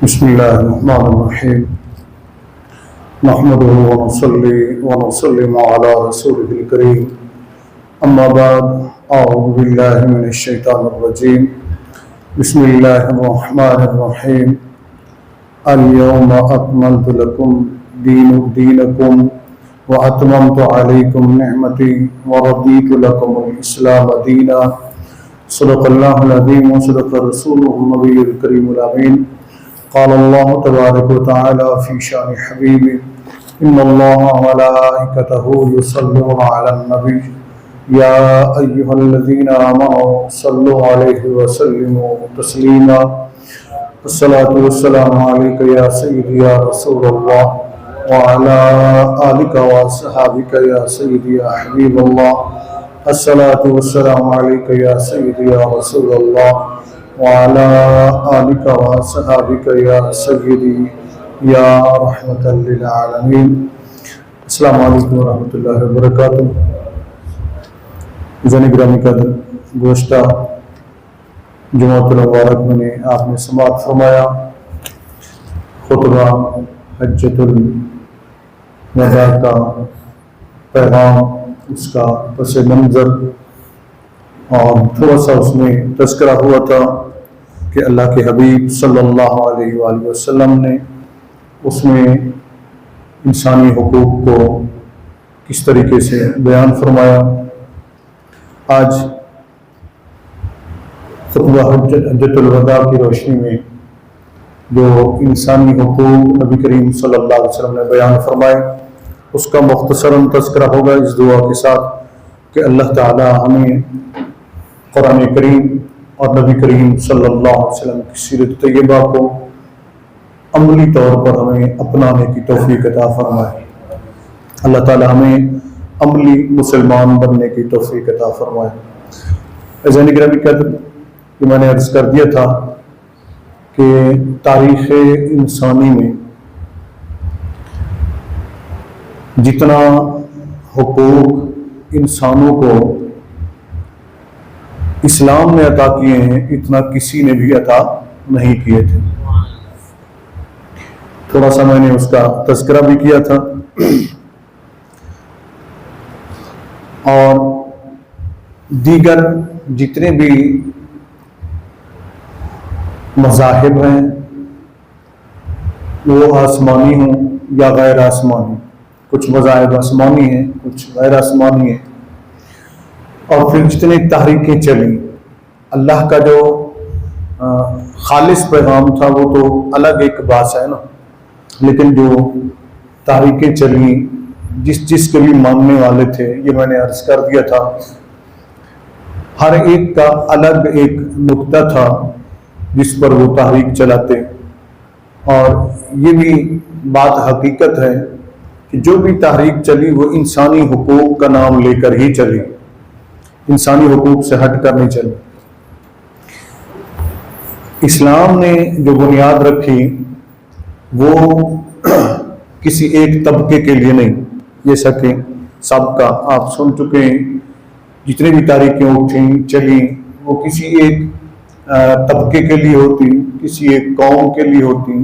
بسم الله الرحمن الرحيم نحمده ونصلي ونسلم على رسوله الكريم أما بعد أعوذ بالله من الشيطان الرجيم بسم الله الرحمن الرحيم اليوم أكملت لكم دينكم وأتممت عليكم نعمتي ورضيت لكم الإسلام دينا صدق الله العظيم وصدق رسوله النبي الكريم الأمين قال الله تبارك وتعالى في شأن حبيبه إن الله وملائكته يصلون على النبي يا أيها الذين آمنوا صلوا عليه وسلموا تسليما الصلاة والسلام عليك يا سيدي يا رسول الله وعلى آلك وصحابك يا سيدي يا حبيب الله الصلاة والسلام عليك يا سيدي يا رسول الله وعلى آلك وصحابك يا سيدي یا رحمت للعالمین۔ السلام علیکم ورحمۃ اللہ وبرکاتہ۔ زنی گرامی قدر، گزشتہ جمعۃ المبارک میں آپ نے سماعت فرمایا خطبہ حجۃ الوداع کا پیغام، اس کا پس منظر، اور تھوڑا سا اس میں تذکرہ ہوا تھا کہ اللہ کے حبیب صلی اللہ علیہ وآلہ وسلم نے اس میں انسانی حقوق کو کس طریقے سے بیان فرمایا۔ آج خطبہ حجۃ الوداع کی روشنی میں جو انسانی حقوق نبی کریم صلی اللہ علیہ وسلم نے بیان فرمائے، اس کا مختصراً تذکرہ ہوگا اس دعا کے ساتھ کہ اللہ تعالی ہمیں قرآن کریم اور نبی کریم صلی اللہ علیہ وسلم کی سیرت طیبہ کو عملی طور پر ہمیں اپنانے کی توفیق عطا فرمائے۔ اللہ تعالی ہمیں عملی مسلمان بننے کی توفیق عطا فرمائے۔ عزیزان گرامی قدر، کہ میں نے عرض کر دیا تھا کہ تاریخ انسانی میں جتنا حقوق انسانوں کو اسلام نے عطا کیے ہیں اتنا کسی نے بھی عطا نہیں کیے تھے۔ تھوڑا سا میں نے اس کا تذکرہ بھی کیا تھا، اور دیگر جتنے بھی مذاہب ہیں وہ آسمانی ہوں یا غیر آسمانی، کچھ مذاہب آسمانی ہیں کچھ غیر آسمانی ہیں، اور پھر جتنے تحریکیں چلیں، اللہ کا جو خالص پیغام تھا وہ تو الگ ایک بات ہے نا، لیکن جو تحریکیں چلیں جس کے بھی ماننے والے تھے، یہ میں نے عرض کر دیا تھا، ہر ایک کا الگ ایک نقطہ تھا جس پر وہ تحریک چلاتے، اور یہ بھی بات حقیقت ہے کہ جو بھی تحریک چلی وہ انسانی حقوق کا نام لے کر ہی چلی، انسانی حقوق سے ہٹ کر نہیں چلی۔ اسلام نے جو بنیاد رکھی وہ کسی ایک طبقے کے لیے نہیں، جیسا کہ سب کا آپ سن چکے ہیں، جتنے بھی تاریخیں اٹھیں چلیں وہ کسی ایک طبقے کے لیے ہوتی، کسی ایک قوم کے لیے ہوتی،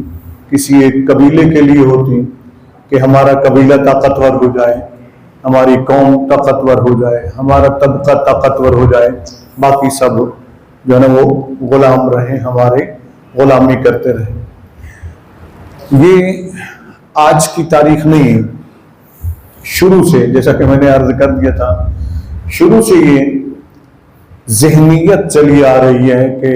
کسی ایک قبیلے کے لیے ہوتی، کہ ہمارا قبیلہ طاقتور ہو جائے، ہماری قوم طاقتور ہو جائے، ہمارا طبقہ طاقتور ہو جائے، باقی سب جو ہے نا وہ غلام رہیں، ہمارے غلامی کرتے رہیں۔ یہ آج کی تاریخ نہیں ہے، شروع سے، جیسا کہ میں نے عرض کر دیا تھا، شروع سے یہ ذہنیت چلی آ رہی ہے کہ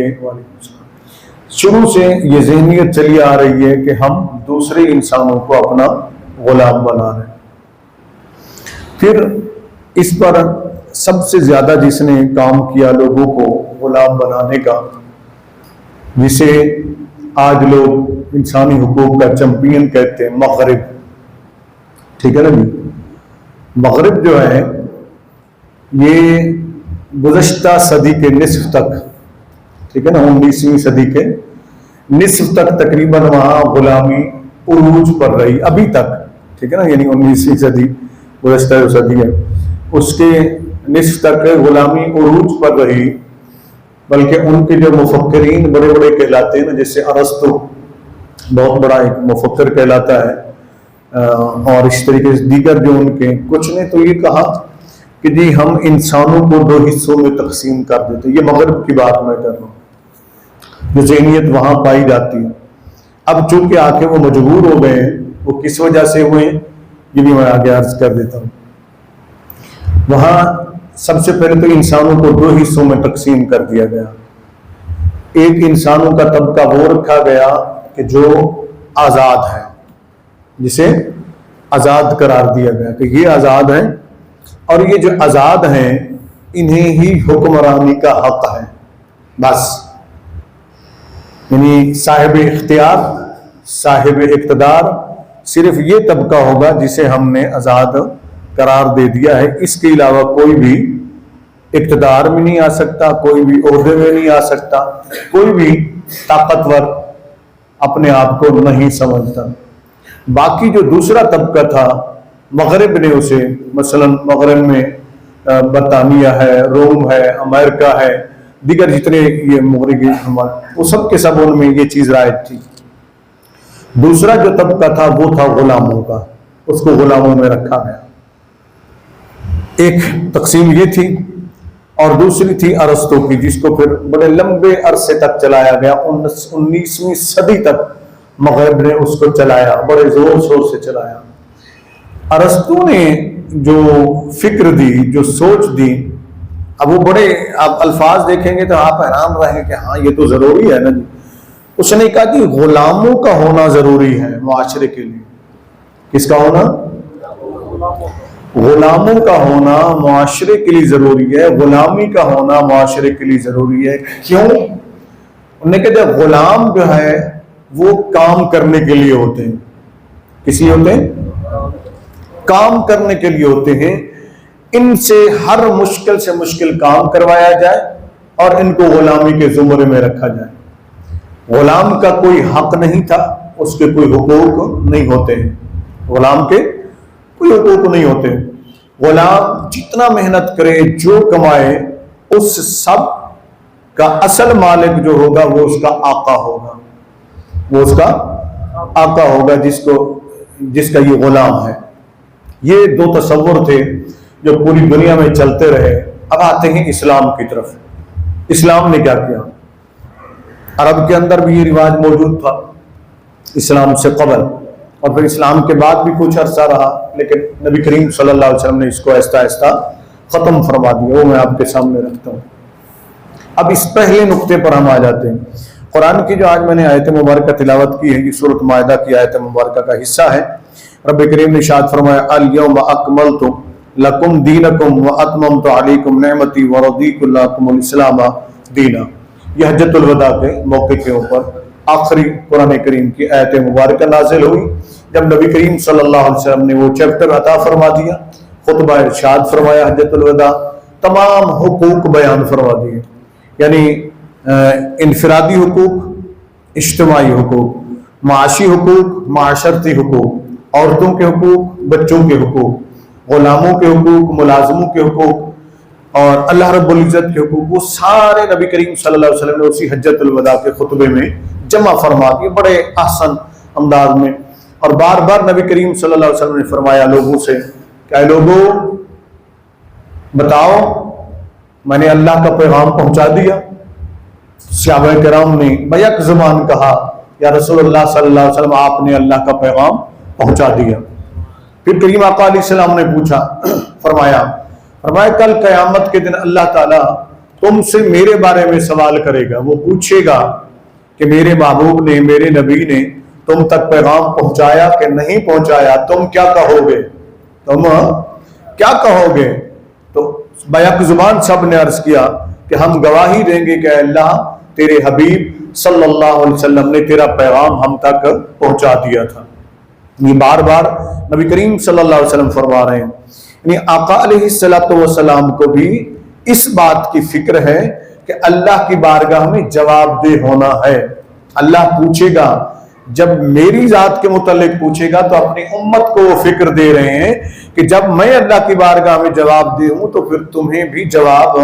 شروع سے یہ ذہنیت چلی آ رہی ہے کہ ہم دوسرے انسانوں کو اپنا غلام بنا رہے ہیں۔ پھر اس پر سب سے زیادہ جس نے کام کیا لوگوں کو غلام بنانے کا، جسے آج لوگ انسانی حقوق کا چیمپئن کہتے ہیں، مغرب، ٹھیک ہے نا جی؟ مغرب جو ہے یہ گزشتہ صدی کے نصف تک، ٹھیک ہے نا، 19ویں صدی کے نصف تک تقریباً وہاں غلامی عروج پر رہی ابھی تک، ٹھیک ہے نا، یعنی 19ویں صدی گزشتہ جو صدی ہے اس کے نصف تک غلامی عروج پر رہی، بلکہ ان کے جو مفکرین بڑے بڑے کہلاتے ہیں نا، جیسے ارسطو، بہت بڑا ایک مفکر کہلاتا ہے، اور اس طریقے سے دیگر جو ان کے کچھ نے تو یہ کہا کہ جی ہم انسانوں کو 2 حصوں میں تقسیم کر دیتے. یہ مغرب کی بات میں کر رہا ہوں، جو ذہنیت وہاں پائی جاتی ہے. اب چونکہ آ کے وہ مجبور ہو گئے ہیں، وہ کس وجہ سے ہوئے یہ بھی میں آگے عرض کر دیتا ہوں. وہاں سب سے پہلے تو انسانوں کو 2 حصوں میں تقسیم کر دیا گیا. ایک انسانوں کا طبقہ وہ رکھا گیا کہ جو آزاد ہے، جسے آزاد قرار دیا گیا کہ یہ آزاد ہیں، اور یہ جو آزاد ہیں انہیں ہی حکمرانی کا حق ہے. بس یعنی صاحب اختیار، صاحب اقتدار صرف یہ طبقہ ہوگا جسے ہم نے آزاد قرار دے دیا ہے. اس کے علاوہ کوئی بھی اقتدار میں نہیں آ سکتا، کوئی بھی عہدے میں نہیں آ سکتا، کوئی بھی طاقتور اپنے آپ کو نہیں سمجھتا. باقی جو دوسرا طبقہ تھا مغرب نے اسے، مثلا مغرب میں برطانیہ ہے، روم ہے، امریکہ ہے، دیگر جتنے یہ مغربی وہ سب کے سب ان میں یہ چیز رائج تھی. دوسرا جو طبقہ تھا وہ تھا غلاموں کا، اس کو غلاموں میں رکھا گیا. ایک تقسیم یہ تھی، اور دوسری تھی ارسطو کی، جس کو پھر بڑے لمبے عرصے تک چلایا گیا. 19ویں صدی تک مغرب نے اس کو چلایا، بڑے زور شور سے چلایا. ارسطو نے جو فکر دی، جو سوچ دی، اب وہ بڑے آپ الفاظ دیکھیں گے تو آپ حیران رہیں کہ ہاں یہ تو ضروری ہے نا جی. اس نے کہا کہ غلاموں کا ہونا ضروری ہے معاشرے کے لیے. کس کا ہونا؟ غلاموں کا ہونا معاشرے کے لیے ضروری ہے. غلامی کا ہونا معاشرے کے لیے ضروری ہے. کیوں؟ انہوں نے کہا غلام جو ہے وہ کام کرنے کے لیے ہوتے ہیں. کس لیے ہوتے ہیں؟ کام کرنے کے لیے ہوتے ہیں. ان سے ہر مشکل سے مشکل کام کروایا جائے اور ان کو غلامی کے زمرے میں رکھا جائے. غلام کا کوئی حق نہیں تھا، اس کے کوئی حقوق نہیں ہوتے ہیں. غلام کے کوئی حقوق نہیں ہوتے. غلام جتنا محنت کرے، جو کمائے، اس سب کا اصل مالک جو ہوگا وہ اس کا آقا ہوگا. وہ اس کا آقا ہوگا جس کا یہ غلام ہے. یہ 2 تصور تھے جو پوری دنیا میں چلتے رہے. اب آتے ہیں اسلام کی طرف. اسلام نے کیا کیا؟ عرب کے اندر بھی یہ رواج موجود تھا اسلام سے قبل، اور پھر اسلام کے بعد بھی کچھ عرصہ رہا، لیکن نبی کریم صلی اللہ علیہ وسلم نے اس کو آہستہ آہستہ ختم فرما دیا. وہ میں آپ کے سامنے رکھتا ہوں. اب اس پہلے نقطے پر ہم آ جاتے ہیں. قرآن کی جو آج میں نے آیت مبارکہ تلاوت کی ہے، یہ سورۃ مائدہ کی آیت مبارکہ کا حصہ ہے. رب کریم نے ارشاد فرمایا الیوم اکملت لکم دینکم واتممت علیکم نعمتی ورضیت لکم الاسلام دینا. یہ حجۃ الوداع کے موقع کے اوپر آخری قرآن کریم کی آیت مبارکہ نازل ہوئی، جب نبی کریم صلی اللہ علیہ وسلم نے وہ چیپٹر عطا فرما دیا، خطبہ ارشاد فرمایا حجۃ الوداع، تمام حقوق بیان فرما دیے. یعنی انفرادی حقوق، اجتماعی حقوق، معاشی حقوق، معاشرتی حقوق، عورتوں کے حقوق، بچوں کے حقوق، غلاموں کے حقوق، ملازموں کے حقوق، اور اللہ رب العزت کے حقوق، وہ سارے نبی کریم صلی اللہ علیہ وسلم نے اسی حجۃ الوداع کے خطبے میں جمع فرما دیے بڑے احسن انداز میں. اور بار بار نبی کریم صلی اللہ علیہ وسلم نے فرمایا لوگوں سے کہ اے لوگوں بتاؤ میں نے اللہ کا پیغام پہنچا دیا. صحابہ کرام نے بیک زبان کہا یا رسول اللہ صلی اللہ علیہ وسلم آپ نے اللہ کا پیغام پہنچا دیا. پھر کریم آقا علیہ السلام نے پوچھا، فرمایا کل قیامت کے دن اللہ تعالیٰ تم سے میرے بارے میں سوال کرے گا. وہ پوچھے گا کہ میرے محبوب نے، میرے نبی نے تم تک پیغام پہنچایا کہ نہیں پہنچایا؟ تم کیا کہو گے؟ تم کیا کہو گے؟ تو بیک زبان سب نے عرض کیا کہ ہم گواہی دیں گے کہ اے اللہ تیرے حبیب صلی اللہ علیہ وسلم نے تیرا پیغام ہم تک پہنچا دیا تھا. یہ بار بار نبی کریم صلی اللہ علیہ وسلم فرما رہے ہیں. یعنی آقا علیہ السلام کو بھی اس بات کی فکر ہے کہ اللہ کی بارگاہ میں جواب دہ ہونا ہے. اللہ پوچھے گا، جب میری ذات کے متعلق پوچھے گا تو اپنی امت کو وہ فکر دے رہے ہیں کہ جب میں اللہ کی بارگاہ میں جواب دے ہوں تو پھر تمہیں بھی جواب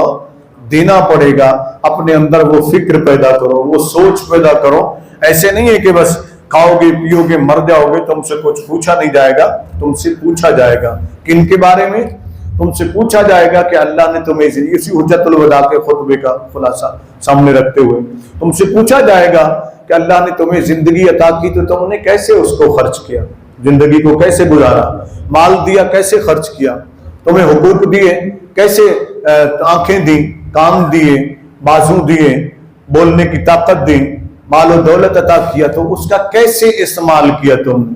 دینا پڑے گا. اپنے اندر وہ فکر پیدا کرو، وہ سوچ پیدا کرو. ایسے نہیں ہے کہ بس کھاؤ گے پیو گے مر جاؤ گے تم سے کچھ پوچھا نہیں جائے گا. تم سے پوچھا جائے گا کن کے بارے میں؟ تم سے پوچھا جائے گا کہ اللہ نے تمہیں اسی حجت الوداع کے خطبے کا خلاصہ سامنے رکھتے ہوئے تم سے پوچھا جائے گا کہ اللہ نے تمہیں زندگی عطا کی تو تم نے کیسے اس کو خرچ کیا، زندگی کو کیسے گزارا، مال دیا کیسے خرچ کیا، تمہیں حقوق دیے کیسے، آنکھیں دی، کان دیے، بازو دیے، بولنے کی طاقت دی، مال و دولت عطا کیا تو اس کا کیسے استعمال کیا تم نے،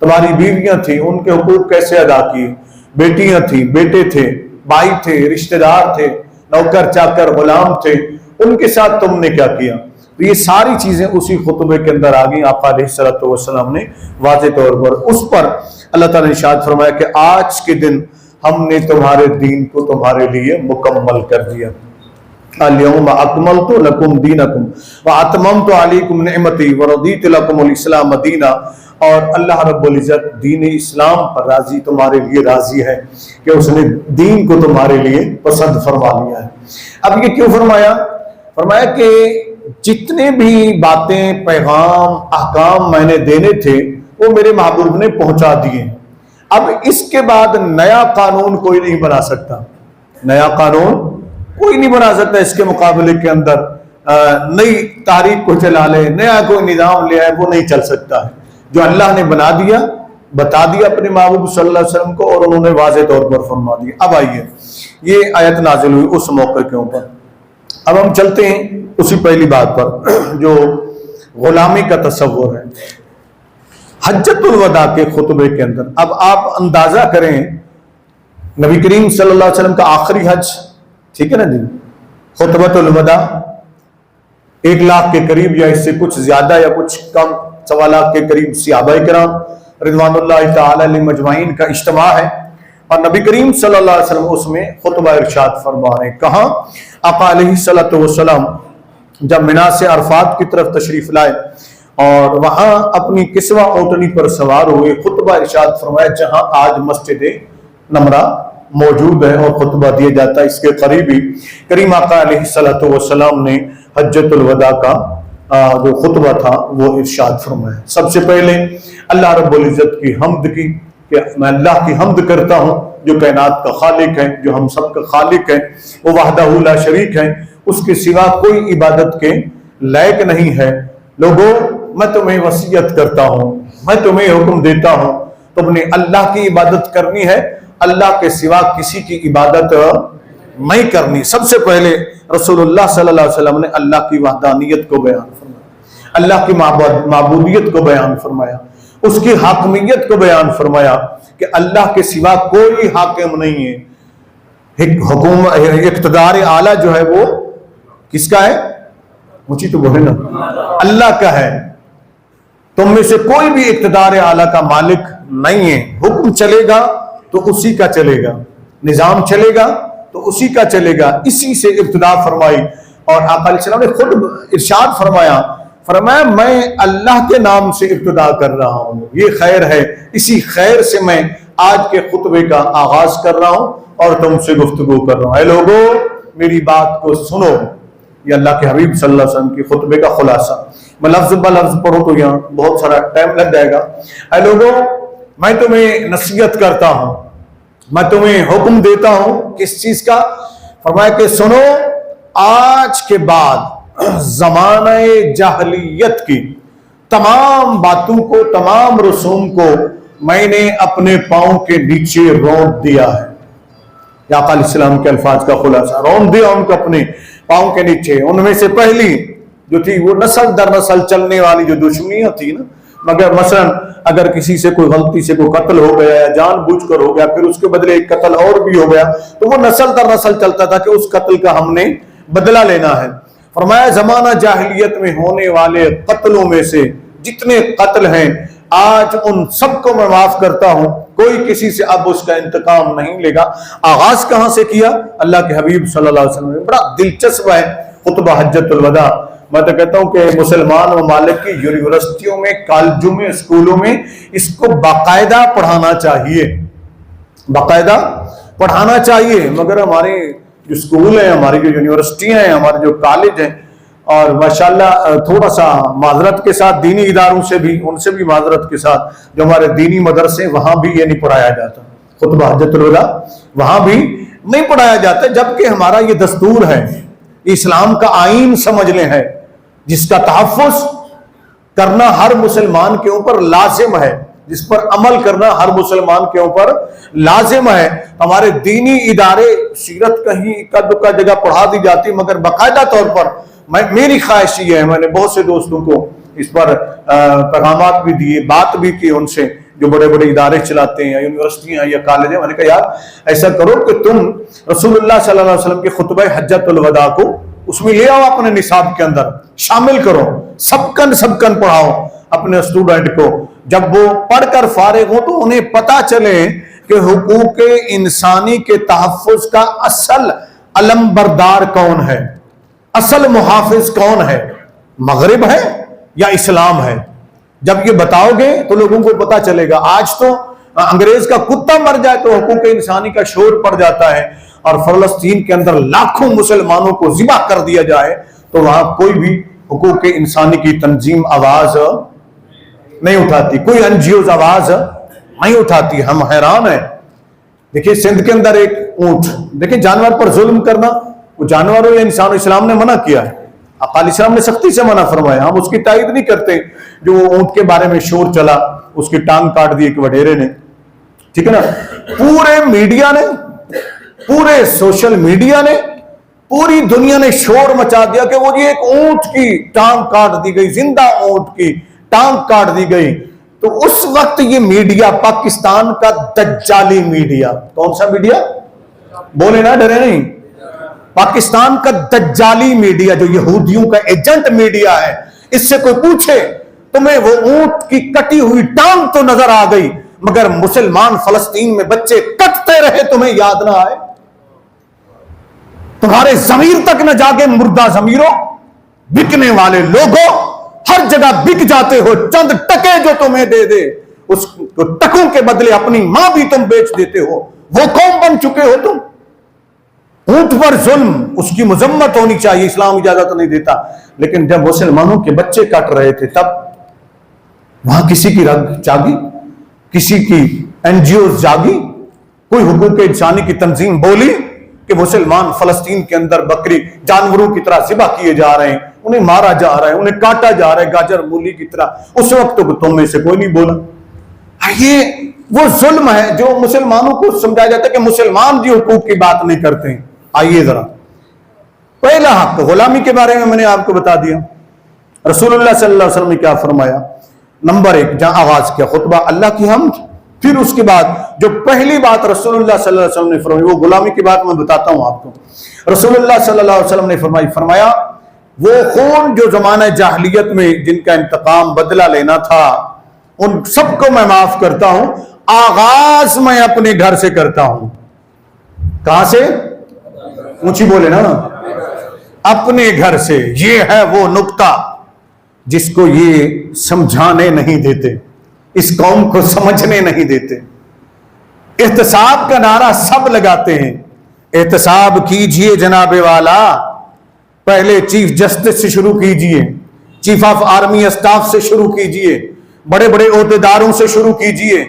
تمہاری بیویاں تھیں ان کے حقوق کیسے ادا کیے، بیٹیاں تھیں، بیٹے تھے، بھائی تھے، رشتہ دار تھے، نوکر چاکر غلام تھے، ان کے ساتھ تم نے کیا کیا. تو یہ ساری چیزیں اسی خطبے کے اندر آ گئیں. آقا علیہ الصلوۃ والسلام نے واضح طور پر اس پر اللہ تعالیٰ نے ارشاد فرمایا کہ آج کے دن ہم نے تمہارے دین کو تمہارے لیے مکمل کر دیا. اليوم اکملت لکم دینکم واتممت علیکم نعمتی ورضیت لکم الاسلام دینا. اور اللہ رب العزت دین اسلام پر راضی تمہارے لیے راضی ہے کہ اس نے دین کو تمہارے لیے پسند فرما لیا ہے. اب یہ کیوں فرمایا؟ فرمایا کہ جتنے بھی باتیں پیغام احکام میں نے دینے تھے وہ میرے محبوب نے پہنچا دیے. اب اس کے بعد نیا قانون کوئی نہیں بنا سکتا، نیا قانون کوئی نہیں بنا سکتا. اس کے مقابلے کے اندر نئی تاریخ کو چلا لے، نیا کوئی نظام لے آئے، وہ نہیں چل سکتا ہے. جو اللہ نے بنا دیا بتا دیا اپنے محبوب صلی اللہ علیہ وسلم کو اور انہوں نے واضح طور پر فرما دیا. اب آئیے یہ آیت نازل ہوئی اس موقع کے اوپر. اب ہم چلتے ہیں اسی پہلی بات پر جو غلامی کا تصور ہے حجت الوداع کے خطبے کے اندر. اب آپ اندازہ کریں نبی کریم صلی اللہ علیہ وسلم کا آخری حج، ٹھیک ہے نا جی، خطبۃ الوداع 1 لاکھ کے قریب یا اس سے کچھ زیادہ یا کچھ کم 1.25 لاکھ کے قریب صحابہ کرام رضوان اللہ تعالی علیہ مجمعین کا اجتماع ہے اور نبی کریم صلی اللہ علیہ وسلم اس میں خطبہ ارشاد فرما رہے ہیں. کہاں؟ آقا علیہ الصلوۃ والسلام جب منا سے عرفات کی طرف تشریف لائے اور وہاں اپنی کسوہ اونٹنی پر سوار ہوئے، خطبہ ارشاد فرمایا جہاں آج مسجد نمرہ موجود ہے اور خطبہ دیا جاتا ہے اس کے قریب ہی کریم آقا علیہ الصلوۃ والسلام نے حجت الوداع کا جو خطبہ تھا وہ ارشاد فرمایا. سب سے پہلے اللہ رب العزت کی حمد کی کہ میں اللہ کی حمد کرتا ہوں جو کائنات کا خالق ہے، جو ہم سب کا خالق ہے، وہ وحدہ لا شریک ہے، اس کے سوا کوئی عبادت کے لائق نہیں ہے. لوگوں میں تمہیں وصیت کرتا ہوں، میں تمہیں حکم دیتا ہوں تم نے اللہ کی عبادت کرنی ہے، اللہ کے سوا کسی کی عبادت نہیں کرنی. سب سے پہلے رسول اللہ صلی اللہ علیہ وسلم نے اللہ کی وحدانیت کو بیان فرمایا، اللہ کی معبودیت کو بیان فرمایا، اس کی حاکمیت کو بیان فرمایا کہ اللہ کے سوا کوئی حاکم نہیں ہے. اقتدار اعلیٰ جو ہے وہ کس کا ہے؟ مجھے تو بولے نا، اللہ کا ہے. تم میں سے کوئی بھی اقتدار اعلیٰ کا مالک نہیں ہے. حکم چلے گا تو اسی کا چلے گا، نظام چلے گا تو اسی کا چلے گا. اسی سے ابتدا فرمائی اور آقا علیہ السلام نے خود ارشاد فرمایا میں اللہ کے نام سے ابتدا کر رہا ہوں، یہ خیر ہے، اسی خیر سے میں آج کے خطبے کا آغاز کر رہا ہوں اور تم سے گفتگو کر رہا ہوں. اے لوگو میری بات کو سنو. یہ اللہ کے حبیب صلی اللہ علیہ وسلم کی خطبے کا خلاصہ. میں لفظ بلفظ پڑھوں تو یہاں بہت سارا ٹائم لگ جائے گا. اے لوگو میں تمہیں نصیحت کرتا ہوں، میں تمہیں حکم دیتا ہوں کس چیز کا؟ فرمایا کہ سنو، آج کے بعد زمانہ جاہلیت کی تمام باتوں کو، تمام رسوم کو میں نے اپنے پاؤں کے نیچے رونت دیا ہے. یا آقا علیہ السلام کے الفاظ کا خلاصہ، رونت دیا ان کو اپنے پاؤں کے نیچے. ان میں سے پہلی جو تھی وہ نسل در نسل چلنے والی جو دشمنیاں تھی نا، مگر مثلا اگر کسی سے کوئی غلطی سے کوئی قتل ہو گیا یا جان بوجھ کر ہو گیا، پھر اس کے بدلے ایک قتل اور بھی ہو گیا، تو وہ نسل در نسل چلتا تھا کہ اس قتل کا ہم نے بدلہ لینا ہے. فرمایا زمانہ جاہلیت میں ہونے والے قتلوں میں سے جتنے قتل ہیں آج ان سب کو میں معاف کرتا ہوں، کوئی کسی سے اب اس کا انتقام نہیں لے گا. آغاز کہاں سے کیا؟ اللہ کے حبیب صلی اللہ علیہ وسلم نے. بڑا دلچسپ ہے خطبہ حجت الوداع. میں تو کہتا ہوں کہ مسلمان ممالک کی یونیورسٹیوں میں، کالجوں میں، اسکولوں میں اس کو باقاعدہ پڑھانا چاہیے، باقاعدہ پڑھانا چاہیے. مگر ہمارے جو اسکول ہیں، ہماری جو یونیورسٹیاں ہیں، ہمارے جو کالج ہیں، اور ماشاءاللہ تھوڑا سا معذرت کے ساتھ دینی اداروں سے بھی، ان سے بھی معذرت کے ساتھ، جو ہمارے دینی مدرسے وہاں بھی یہ نہیں پڑھایا جاتا، خطبہ حجۃ الوداع وہاں بھی نہیں پڑھایا جاتا، جبکہ ہمارا یہ دستور ہے، اسلام کا آئین سمجھ لیں ہے، جس کا تحفظ کرنا ہر مسلمان کے اوپر لازم ہے، جس پر عمل کرنا ہر مسلمان کے اوپر لازم ہے۔ ہمارے دینی ادارے، سیرت کہیں کا جگہ پڑھا دی جاتی، مگر باقاعدہ طور پر میری خواہش یہ ہے، میں نے بہت سے دوستوں کو اس پر پیغامات بھی دیے، بات بھی کی ان سے جو بڑے بڑے ادارے چلاتے ہیں، یونیورسٹیاں یا کالج ہیں، میں نے کہا یار ایسا کرو کہ تم رسول اللہ صلی اللہ علیہ وسلم کے خطبہ حجۃ الوداع کو اس میں لے آؤ، اپنے نصاب کے اندر شامل کرو، سبکن پڑھاؤ اپنے اسٹوڈنٹ کو، جب وہ پڑھ کر فارغ ہو تو انہیں پتا چلے کہ حقوق انسانی کے تحفظ کا اصل علمبردار کون ہے، اصل محافظ کون ہے، مغرب ہے یا اسلام ہے۔ جب یہ بتاؤ گے تو لوگوں کو پتا چلے گا۔ آج تو انگریز کا کتا مر جائے تو حقوق انسانی کا شور پڑ جاتا ہے، اور فلسطین کے اندر لاکھوں مسلمانوں کو ذبح کر دیا جائے تو وہاں کوئی بھی حقوق انسانی کی تنظیم آواز نہیں اٹھاتی، کوئی این جی اوز آواز نہیں اٹھاتی۔ ہم حیران ہیں۔ دیکھیں سندھ کے اندر ایک اونٹ، دیکھیں جانور پر ظلم کرنا، وہ جانور ہو یا انسان، اسلام نے منع کیا ہے، اقال اسلام نے سختی سے منع فرمایا، ہم اس کی تائید نہیں کرتے۔ جو اونٹ کے بارے میں شور چلا، اس کی ٹانگ کاٹ دی ایک وڈیرے نے، ٹھیک ہے نا، پورے میڈیا نے، پورے سوشل میڈیا نے، پوری دنیا نے شور مچا دیا کہ وہ یہ ایک اونٹ کی ٹانگ کاٹ دی گئی، زندہ اونٹ کی ٹانگ کاٹ دی گئی۔ تو اس وقت یہ میڈیا پاکستان کا دجالی میڈیا، کون سا میڈیا؟ بولے نا، ڈرے نہیں، پاکستان کا دجالی میڈیا جو یہودیوں کا ایجنٹ میڈیا ہے، اس سے کوئی پوچھے تمہیں وہ اونٹ کی کٹی ہوئی ٹانگ تو نظر آ گئی، مگر مسلمان فلسطین میں بچے کٹتے رہے تمہیں یاد نہ آئے؟ تمہارے ضمیر تک نہ جاگے؟ مردہ ضمیروں، بکنے والے لوگوں، ہر جگہ بک جاتے ہو، چند ٹکے جو تمہیں دے دے اس ٹکوں کے بدلے اپنی ماں بھی تم بیچ دیتے ہو، وہ قوم بن چکے ہو تم۔ اونٹ پر ظلم، اس کی مذمت ہونی چاہیے، اسلام اجازت نہیں دیتا، لیکن جب مسلمانوں کے بچے کٹ رہے تھے تب وہاں کسی کی رگ جاگی، کسی کی این جی اوز جاگی، کوئی حقوق انسانی کی تنظیم بولی کہ مسلمان فلسطین کے اندر بکری جانوروں کی طرح ذبح کیے جا رہے ہیں، انہیں مارا جا رہا ہے، انہیں کاٹا جا رہا ہے گاجر مولی کی طرح؟ اس وقت تو تم میں سے کوئی نہیں بولا۔ یہ وہ ظلم ہے جو مسلمانوں کو سمجھایا جاتا ہے کہ مسلمان جو حقوق کی بات نہیں کرتے ہیں۔ آئیے ذرا، پہلا حق غلامی کے بارے میں میں نے آپ کو بتا دیا، رسول اللہ صلی اللہ علیہ وسلم نے کیا فرمایا۔ نمبر ایک، جہاں آغاز کیا خطبہ اللہ کی حمد، پھر اس کے بعد جو پہلی بات رسول اللہ صلی اللہ علیہ وسلم نے فرمائی، وہ غلامی کی بات میں بتاتا ہوں آپ کو۔ رسول اللہ صلی اللہ علیہ وسلم نے فرمایا وہ خون جو زمانہ جاہلیت میں جن کا انتقام بدلہ لینا تھا، ان سب کو میں معاف کرتا ہوں، آغاز میں اپنے گھر سے کرتا ہوں۔ کہاں سے؟ اونچی بولے نا، اپنے گھر سے۔ یہ ہے وہ نقطہ جس کو یہ سمجھانے نہیں دیتے، اس قوم کو سمجھنے نہیں دیتے۔ احتساب کا نعرہ سب لگاتے ہیں، احتساب کیجئے جناب والا، پہلے چیف جسٹس سے شروع کیجئے، چیف آف آرمی اسٹاف سے شروع کیجئے، بڑے بڑے عہدیداروں سے شروع کیجئے،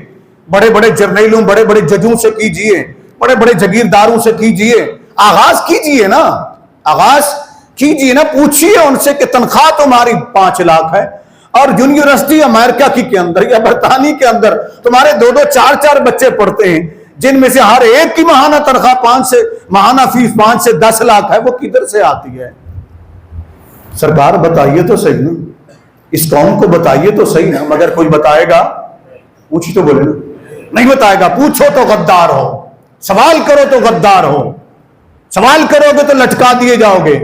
بڑے بڑے جرنیلوں، بڑے بڑے ججوں سے کیجئے، بڑے بڑے جگیرداروں سے کیجئے۔ آغاز کیجئے نا، آغاز کیجئے نا، پوچھئے ان سے کہ تنخواہ تمہاری 5 لاکھ ہے، اور یونیورسٹی امریکہ کے اندر یا برطانیہ کے اندر تمہارے 2-2 4-4 بچے پڑھتے ہیں، جن میں سے ہر ایک کی ماہانہ تنخواہ ماہانہ فیس 5 سے 10 لاکھ ہے، وہ کدھر سے آتی ہے؟ سرکار بتائیے تو صحیح نا، اس قوم کو بتائیے تو صحیح نا۔ مگر کوئی بتائے گا؟ پوچھی تو بولے نا، نہیں بتائے گا۔ پوچھو تو غدار ہو، سوال کرو تو غدار ہو، سوال کرو گے تو لٹکا دیے جاؤ گے،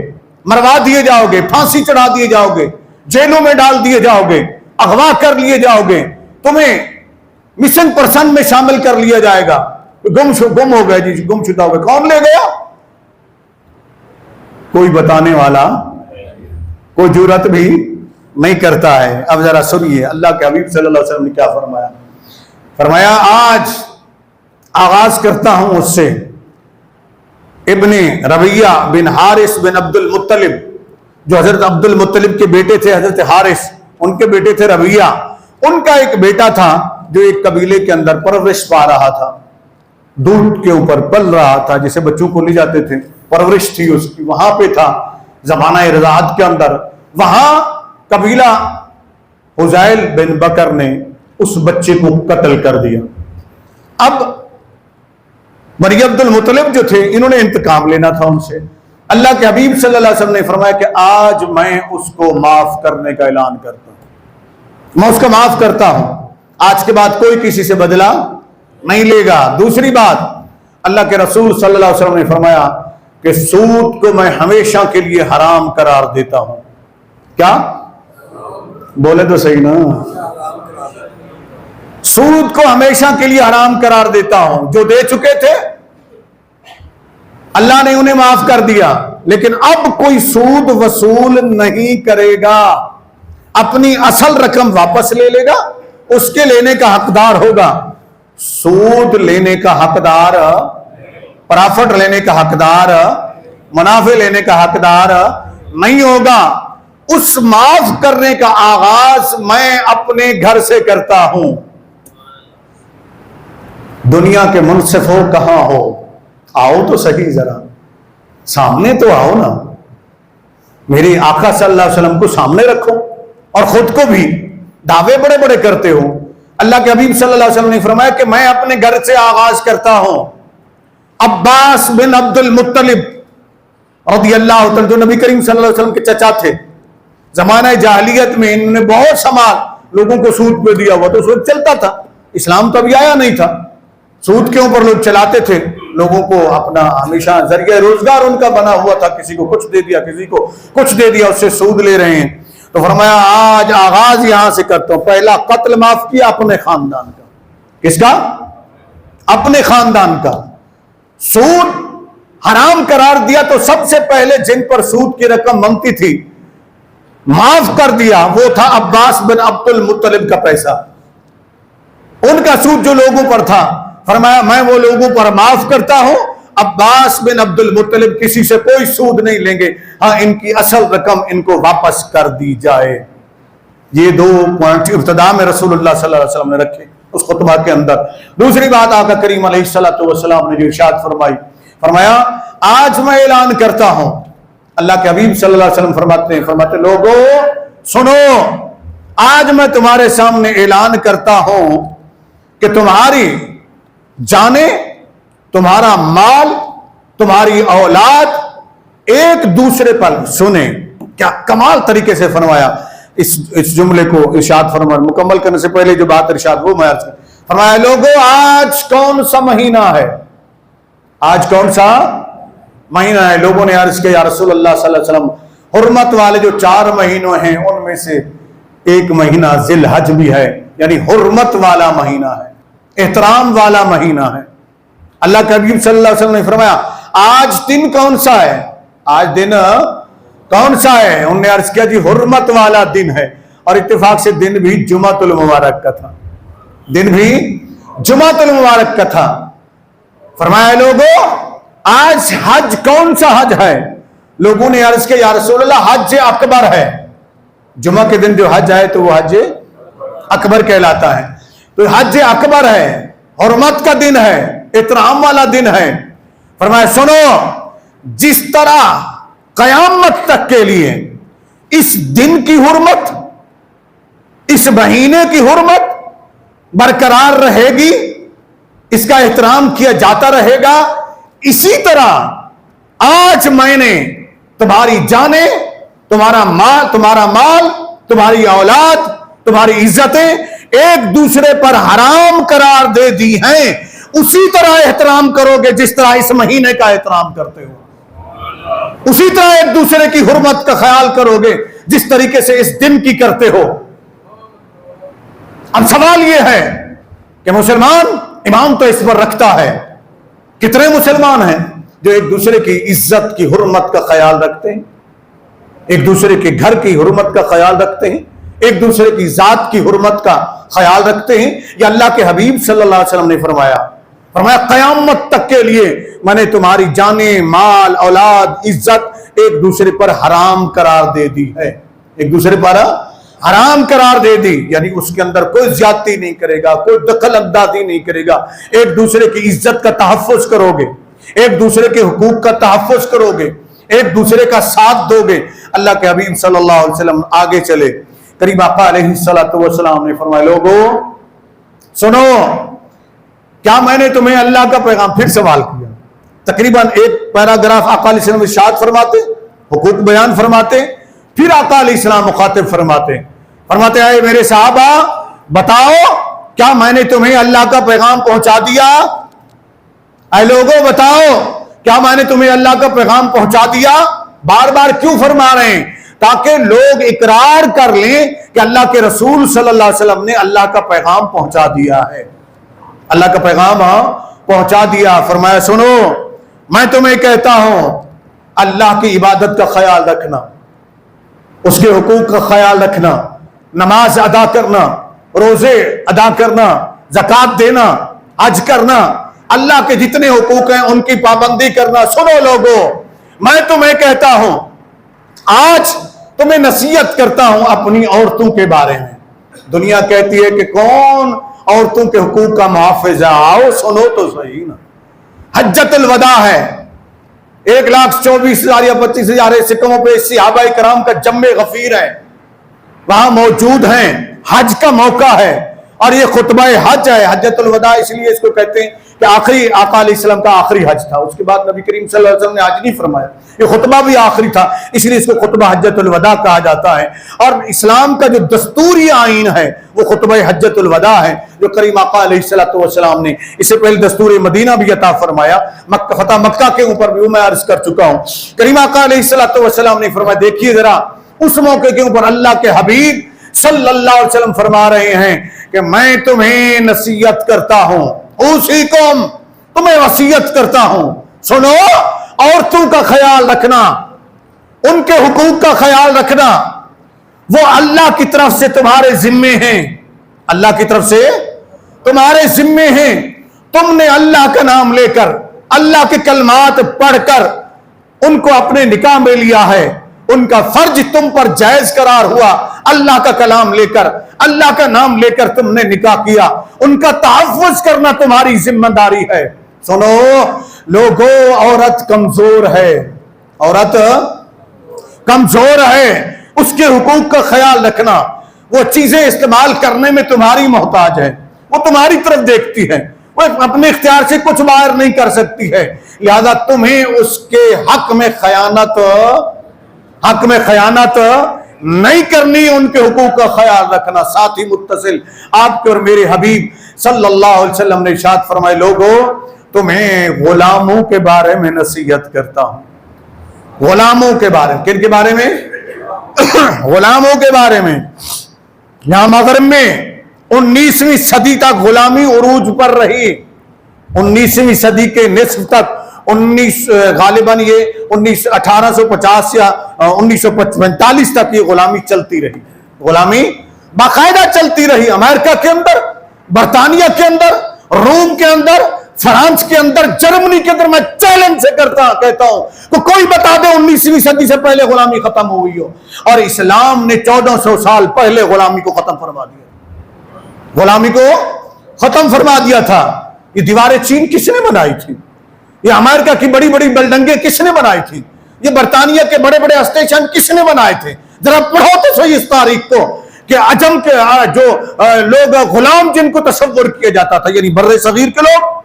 مروا دیے جاؤ گے، پھانسی چڑھا دیے جاؤ گے، جیلوں میں ڈال دیے جاؤ گے، اغوا کر لیے جاؤ گے، تمہیں مسنگ پرسن میں شامل کر لیا جائے گا۔ گم ہو گئے جی، گم شدہ ہو گئے، کون لے گیا؟ کوئی بتانے والا، کوئی جرات بھی نہیں کرتا ہے۔ اب ذرا سنیے اللہ کے حبیب صلی اللہ علیہ وسلم نے کیا فرمایا۔ فرمایا آج آغاز کرتا ہوں اس سے، ابن ربیہ بن حارث بن عبد المطلب جو حضرت عبد المطلب کے بیٹے تھے حضرت حارث، ان کے بیٹے تھے ربیعہ، ان کا ایک بیٹا تھا جو ایک قبیلے کے اندر پرورش پا رہا تھا، دودھ کے اوپر پل رہا تھا، جسے بچوں کو لے جاتے تھے، پرورش تھی اس کی، وہاں پہ تھا زمانہ رضاعت کے اندر، وہاں قبیلہ حذیل بن بکر نے اس بچے کو قتل کر دیا۔ اب بنی عبد المطلب جو تھے انہوں نے انتقام لینا تھا ان سے۔ اللہ کے حبیب صلی اللہ علیہ وسلم نے فرمایا کہ آج میں اس کو معاف کرنے کا اعلان کرتا ہوں، میں اس کو معاف کرتا ہوں، آج کے بعد کوئی کسی سے بدلہ نہیں لے گا۔ دوسری بات، اللہ کے رسول صلی اللہ علیہ وسلم نے فرمایا کہ سود کو میں ہمیشہ کے لیے حرام قرار دیتا ہوں۔ کیا بولے تو صحیح نا، سود کو ہمیشہ کے لیے حرام قرار دیتا ہوں۔ جو دے چکے تھے اللہ نے انہیں معاف کر دیا، لیکن اب کوئی سود وصول نہیں کرے گا، اپنی اصل رقم واپس لے لے گا، اس کے لینے کا حقدار ہوگا۔ سود لینے کا حقدار، پرافٹ لینے کا حقدار، منافع لینے کا حقدار نہیں ہوگا۔ اس معاف کرنے کا آغاز میں اپنے گھر سے کرتا ہوں۔ دنیا کے منصف ہو کہاں ہو، آؤ تو صحیح، ذرا سامنے تو آؤ نا، میری آقا صلی اللہ علیہ وسلم کو سامنے رکھو، اور خود کو بھی دعوے بڑے بڑے کرتے ہو۔ اللہ کے حبیب صلی اللہ علیہ وسلم نے فرمایا کہ میں اپنے گھر سے آغاز کرتا ہوں۔ عباس بن عبد المطلب رضی اللہ عنہ، جو نبی کریم صلی اللہ علیہ وسلم کے چچا تھے، زمانہ جاہلیت میں انہوں نے بہت سمال لوگوں کو سود پہ دیا ہوا، تو سود چلتا تھا، اسلام تو ابھی آیا نہیں تھا، سود کے اوپر لوگ چلاتے تھے، لوگوں کو اپنا ہمیشہ ذریعہ روزگار ان کا بنا ہوا تھا، کسی کو کچھ دے دیا، کسی کو کچھ دے دیا، اس سے سود لے رہے ہیں۔ تو فرمایا آج آغاز یہاں سے کرتا ہوں۔ پہلا قتل معاف کیا اپنے خاندان کا، کس کا؟ اپنے خاندان کا۔ سود حرام قرار دیا تو سب سے پہلے جن پر سود کی رقم بنتی تھی معاف کر دیا، وہ تھا عباس بن عبد المطلب کا پیسہ، ان کا سود جو لوگوں پر تھا۔ فرمایا میں وہ لوگوں پر معاف کرتا ہوں، عباس بن عبد المطلب کسی سے کوئی سود نہیں لیں گے، ہاں ان کی اصل رقم ان کو واپس کر دی جائے۔ یہ دو پوائنٹ ابتدا میں رسول اللہ صلی اللہ علیہ وسلم نے رکھے اس خطبہ کے اندر۔ دوسری بات آقا کریم علیہ السلام نے جو ارشاد فرمائی، فرمایا آج میں اعلان کرتا ہوں، اللہ کے حبیب صلی اللہ علیہ وسلم فرماتے لوگوں سنو، آج میں تمہارے سامنے اعلان کرتا ہوں کہ تمہاری جانیں، تمہارا مال، تمہاری اولاد ایک دوسرے پر سنیں۔ کیا کمال طریقے سے فرمایا اس جملے کو ارشاد فرمایا۔ مکمل کرنے سے پہلے جو بات ارشاد وہ میں فرمایا، لوگوں آج کون سا مہینہ ہے؟ آج کون سا مہینہ ہے؟ لوگوں نے عرض کیا یا رسول اللہ صلی اللہ علیہ وسلم، حرمت والے جو 4 مہینوں ہیں ان میں سے ایک مہینہ ذی الحج بھی ہے، یعنی حرمت والا مہینہ ہے، احترام والا مہینہ ہے۔ اللہ کے حبیب صلی اللہ علیہ وسلم نے فرمایا آج دن کون سا ہے؟ آج دن کون سا ہے؟ انہوں نے عرض کیا جی حرمت والا دن ہے، اور اتفاق سے دن بھی جمعۃ المبارک کا تھا، دن بھی جمعۃ المبارک کا تھا۔ فرمایا لوگوں آج حج کون سا حج ہے؟ لوگوں نے عرض کیا یا رسول اللہ حج اکبر ہے، جمعہ کے دن جو حج آئے تو وہ حج اکبر کہلاتا ہے، تو حج اکبر ہے، حرمت کا دن ہے، احترام والا دن ہے۔ فرمایا سنو، جس طرح قیامت تک کے لیے اس دن کی حرمت، اس مہینے کی حرمت برقرار رہے گی، اس کا احترام کیا جاتا رہے گا، اسی طرح آج میں نے تمہاری جانیں، تمہارا مال، تمہاری اولاد، تمہاری عزتیں ایک دوسرے پر حرام قرار دے دی ہیں، اسی طرح احترام کرو گے جس طرح اس مہینے کا احترام کرتے ہو، اسی طرح ایک دوسرے کی حرمت کا خیال کرو گے جس طریقے سے اس دن کی کرتے ہو۔ اب سوال یہ ہے کہ مسلمان ایمان تو اس پر رکھتا ہے، کتنے مسلمان ہیں جو ایک دوسرے کی عزت کی حرمت کا خیال رکھتے ہیں، ایک دوسرے کے گھر کی حرمت کا خیال رکھتے ہیں، ایک دوسرے کی ذات کی حرمت کا خیال رکھتے ہیں؟ یا اللہ کے حبیب صلی اللہ علیہ وسلم نے فرمایا قیامت تک کے لیے میں نے تمہاری جانیں، مال، اولاد، عزت ایک دوسرے پر حرام قرار دے دی ہے، ایک دوسرے پر حرام قرار دے دی، یعنی اس کے اندر کوئی زیادتی نہیں کرے گا، کوئی دخل اندازی نہیں کرے گا، ایک دوسرے کی عزت کا تحفظ کرو گے، ایک دوسرے کے حقوق کا تحفظ کرو گے، ایک دوسرے کا ساتھ دو گے۔ اللہ کے حبیب صلی اللہ علیہ وسلم آگے چلے، کریم آقا علیہ السلام نے فرمایا لوگو سنو، کیا میں نے تمہیں اللہ کا پیغام، پھر سوال کیا، تقریباً ایک پیراگراف آقا علیہ السلام ارشاد فرماتے، حقوق بیان فرماتے، پھر آقا علیہ السلام مخاطب فرماتے اے میرے صحابہ بتاؤ کیا میں نے تمہیں اللہ کا پیغام پہنچا دیا؟ اے لوگوں بتاؤ کیا میں نے تمہیں اللہ کا پیغام پہنچا دیا؟ بار بار کیوں فرما رہے ہیں؟ تاکہ لوگ اقرار کر لیں کہ اللہ کے رسول صلی اللہ علیہ وسلم نے اللہ کا پیغام پہنچا دیا ہے، اللہ کا پیغام پہنچا دیا۔ فرمایا سنو میں تمہیں کہتا ہوں اللہ کی عبادت کا خیال رکھنا، اس کے حقوق کا خیال رکھنا، نماز ادا کرنا، روزے ادا کرنا، زکوٰۃ دینا، حج کرنا، اللہ کے جتنے حقوق ہیں ان کی پابندی کرنا۔ سنو لوگوں میں تمہیں کہتا ہوں، آج تمہیں نصیحت کرتا ہوں اپنی عورتوں کے بارے میں۔ دنیا کہتی ہے کہ کون عورتوں کے حقوق کا محافظ ہے، آؤ سنو تو صحیح نا۔ حجۃ الوداع ہے، 1,24,000 یا 25,000 سکموں پہ صحابہ کرام کا جم غفیر ہے، وہاں موجود ہیں، حج کا موقع ہے، اور یہ خطبہ حج ہے۔ حجۃ الوداع اس لیے اس کو کہتے ہیں کہ آخری آقا علیہ السلام کا آخری حج تھا، اس کے بعد نبی کریم صلی اللہ علیہ وسلم نے حج نہیں فرمایا، یہ خطبہ بھی آخری تھا، اس لیے اس کو خطبہ حجۃ الوداع کہا جاتا ہے۔ اور اسلام کا جو دستوری آئین ہے وہ خطبہ حجۃ الوداع ہے، جو کریم آقا علیہ السلام نے اس سے پہلے دستور مدینہ بھی عطا فرمایا، فتح مکہ کے اوپر بھی وہ میں عرض کر چکا ہوں۔ کریم آقا علیہ السلام نے فرمایا دیکھیے ذرا اس موقع کے اوپر اللہ کے حبیب صلی اللہ علیہ وسلم فرما رہے ہیں کہ میں تمہیں نصیحت کرتا ہوں، اوصیکم تمہیں وصیت کرتا ہوں، سنو عورتوں کا خیال رکھنا، ان کے حقوق کا خیال رکھنا، وہ اللہ کی طرف سے تمہارے ذمے ہیں، اللہ کی طرف سے تمہارے ذمے ہیں۔ تم نے اللہ کا نام لے کر، اللہ کے کلمات پڑھ کر ان کو اپنے نکاح میں لیا ہے، ان کا فرض تم پر جائز قرار ہوا، اللہ کا کلام لے کر، اللہ کا نام لے کر تم نے نکاح کیا، ان کا تحفظ کرنا تمہاری ذمہ داری ہے۔ سنو لوگوں عورت کمزور ہے، عورت کمزور ہے، اس کے حقوق کا خیال رکھنا، وہ چیزیں استعمال کرنے میں تمہاری محتاج ہے، وہ تمہاری طرف دیکھتی ہے، وہ اپنے اختیار سے کچھ باہر نہیں کر سکتی ہے، لہذا تمہیں اس کے حق میں خیانت نہیں کرنی، ان کے حقوق کا خیال رکھنا۔ ساتھ ہی متصل آپ کے اور میرے حبیب صلی اللہ علیہ وسلم نے ارشاد فرمائے لوگوں تمہیں غلاموں کے بارے میں نصیحت کرتا ہوں۔ غلاموں کے بارے میں، کن کے بارے میں؟ غلاموں کے بارے میں۔ یہاں مغرب میں 19ویں صدی تک غلامی عروج پر رہی، 19ویں صدی کے نصف تک، غالباً یہ 1850 یا 1945 تک یہ غلامی چلتی رہی، غلامی باقاعدہ چلتی رہی، امریکہ کے اندر، برطانیہ کے اندر، روم کے اندر، فرانس کے اندر، جرمنی کے اندر۔ میں چیلنج سے کہتا ہوں کہ کوئی بتا دے 19ویں صدی سے پہلے غلامی ختم ہوئی ہو، اور اسلام نے 1400 سال پہلے غلامی کو ختم فرما دیا، غلامی کو ختم فرما دیا تھا۔ یہ دیواریں چین کس نے بنائی تھی؟ یہ امریکہ کی بڑی بڑی بلڈنگیں کس نے بنائی تھی؟ یہ برطانیہ کے بڑے بڑے اسٹیشن کس نے بنائے تھے؟ ذرا پڑھو تو صحیح اس تاریخ کو، کہ عجم کے جو لوگ غلام جن کو تصور کیا جاتا تھا، یعنی بر صغیر کے لوگ،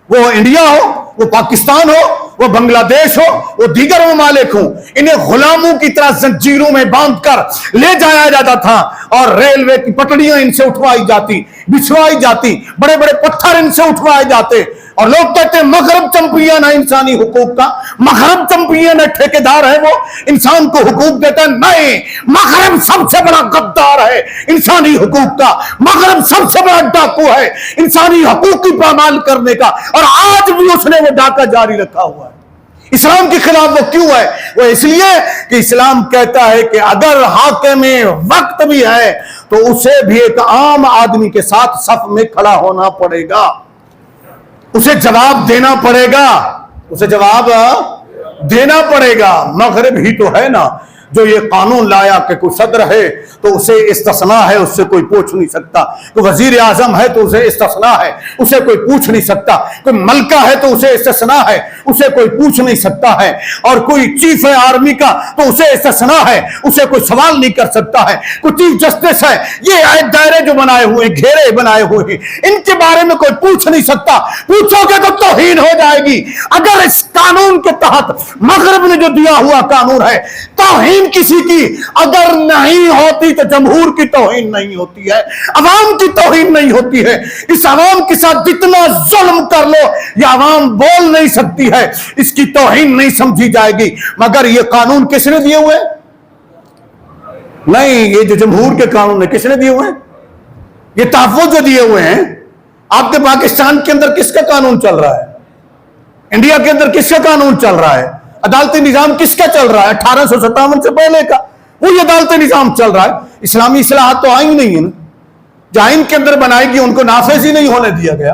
وہ انڈیا ہو، وہ پاکستان ہو، وہ بنگلہ دیش ہو، وہ دیگر ممالک ہوں، انہیں غلاموں کی طرح زنجیروں میں باندھ کر لے جایا جاتا تھا، اور ریلوے کی پٹڑیاں ان سے اٹھوائی جاتی، بچھوائی جاتی، بڑے بڑے پتھر ان سے اٹھوائے جاتے، اور لوگ کہتے ہیں مغرب چمپئن ہے انسانی حقوق کا، مغرب چمپئن ہے، ٹھیکیدار ہے، وہ انسان کو حقوق دیتا ہے۔ نہیں، مغرب سب سے بڑا غدار ہے انسانی حقوق کا، مغرب سب سے بڑا ڈاکو ہے انسانی حقوق کی پامال کرنے کا، اور آج بھی اس نے وہ ڈاکہ جاری رکھا ہوا ہے۔ اسلام کے خلاف وہ کیوں ہے؟ وہ اس لیے کہ اسلام کہتا ہے کہ اگر حاکم وقت بھی ہے تو اسے بھی ایک عام آدمی کے ساتھ صف میں کھڑا ہونا پڑے گا، اسے جواب دینا پڑے گا، اسے جواب دینا پڑے گا. مغرب ہی تو ہے نا جو یہ قانون لایا کہ کوئی صدر ہے تو اسے استثناء ہے, اس سے کوئی پوچھ نہیں سکتا. کوئی وزیر اعظم ہے تو اسے استثناء ہے, اسے کوئی پوچھ نہیں سکتا. کوئی ملکہ ہے تو اسے استثناء ہے, اسے کوئی پوچھ نہیں سکتا ہے. اور کوئی چیف ہے آرمی کا تو اسے استثناء ہے, اسے کوئی سوال نہیں کر سکتا ہے. کوئی چیف جسٹس ہے, یہ دائرے جو بنائے ہوئے, گھیرے بنائے ہوئے ہیں, ان کے بارے میں کوئی پوچھ نہیں سکتا. پوچھو گے تو توہین ہو جائے گی. اگر اس قانون کے تحت مغرب نے جو دیا ہوا قانون ہے, توہین کسی کی اگر نہیں ہوتی تو جمہور کی توہین نہیں ہوتی ہے, عوام کی توہین نہیں ہوتی ہے. اس عوام کے ساتھ جتنا ظلم کر لو, یہ عوام بول نہیں سکتی ہے, اس کی توہین نہیں سمجھی جائے گی. مگر یہ قانون کس نے دیے ہوئے؟ نہیں, یہ جو جمہور کے قانون ہے کس نے دیے ہوئے ہیں؟ یہ تحفظ جو دیے ہوئے ہیں. آپ کے پاکستان کے اندر کس کا قانون چل رہا ہے؟ انڈیا کے اندر کس کا قانون چل رہا ہے؟ عدالتی نظام کس کا چل رہا ہے؟ 1857 سے پہلے کا وہی عدالتی نظام چل رہا ہے. اسلامی اصلاحات تو آئی نہیں ہے نا. جو آئین کے اندر بنائی گئی ان کو نافذ ہی نہیں ہونے دیا گیا.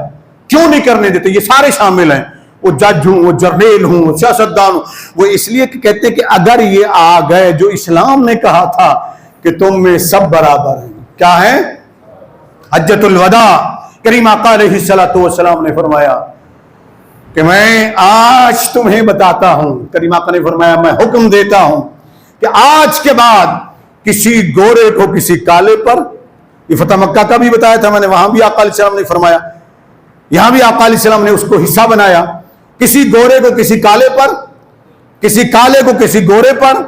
کیوں نہیں کرنے دیتے؟ یہ سارے شامل ہیں, وہ جج ہوں, وہ جرنیل ہوں, وہ سیاستدان ہوں. وہ اس لیے کہتے ہیں کہ اگر یہ آ گئے جو اسلام نے کہا تھا کہ تم میں سب برابر ہیں. کیا ہے؟ حجۃ الوداع کریم آقا علیہ الصلوۃ والسلام نے فرمایا کہ میں آج تمہیں بتاتا ہوں, کریم آقا نے فرمایا میں حکم دیتا ہوں کہ آج کے بعد کسی گورے کو کسی کالے پر, یہ فتح مکہ کا بھی بتایا تھا میں نے, وہاں بھی آقا علیہ السلام نے فرمایا, یہاں بھی آقا علیہ السلام نے اس کو حصہ بنایا. کسی گورے کو کسی کالے پر, کسی کالے کو کسی گورے پر,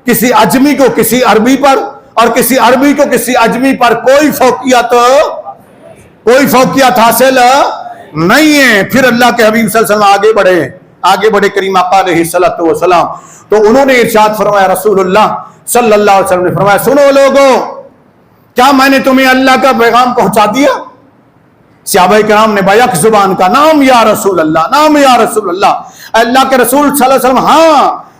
کسی اجمی کو کسی عربی پر, اور کسی عربی کو کسی اجمی پر کوئی فوقیت حاصل نہیں ہے. پھر اللہ کے حبیب صلی اللہ علیہ وسلم آگے بڑھے کریم آقا علیہ الصلوۃ والسلام, تو انہوں نے ارشاد فرمایا, رسول اللہ صلی اللہ علیہ وسلم نے فرمایا, سنو لوگو, کیا میں نے تمہیں اللہ کا پیغام پہنچا دیا؟ صحابہ کرام نے بیک زبان کا, نام یا رسول اللہ, نام یا رسول اللہ. اللہ کے رسول صلی اللہ علیہ وسلم,